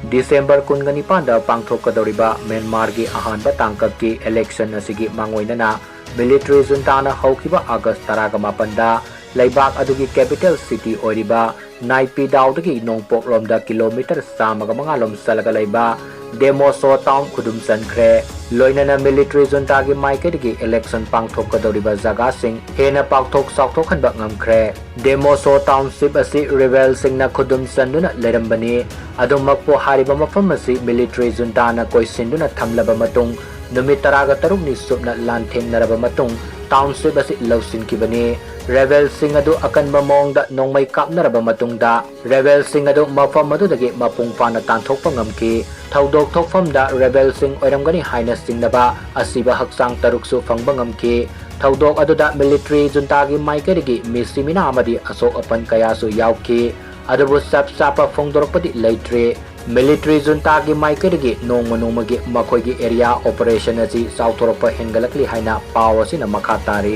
December 19 pangthokadoriba Myanmar gi ahanba tangkapki election asigi mangoinana military junta na haukiba August 18 da laibak adugi capital city oiriba Naipidaw dagi nongpok lomda kilometer samaga mangalom salaga laiba Amasu town Khudum Chansillamba loinana military junta gi maikadagi election pangthokadoriba jaga sing hena pakthok sakthok hanba ngamkhre Amasu township asi rebel Singna Khudum Chansillamba lerambani adumakpo hariba mafam asi military junta na koisinduna thamlaba matung numit 13 ni subna lanthengnaraba matung township asi lausinkibani rebel sing adu akan mamong da nongmai kapnaraba matungda rebel sing adu mafam adudagi mapung pana tanthokpa ngamki thaudok thokfam da rebel sing oiramgani haina singnaba asiba haksang taruksu fangba ngamki thaudok aduda military junta gi maikadagi misimina amadi asok apan kayasu yauki adubu sap sapa phongdorpadi leitre military junta gi maikadagi nongmagi makhoi gi area operation asi sauthorpa hengalakli haina pawasina makhatari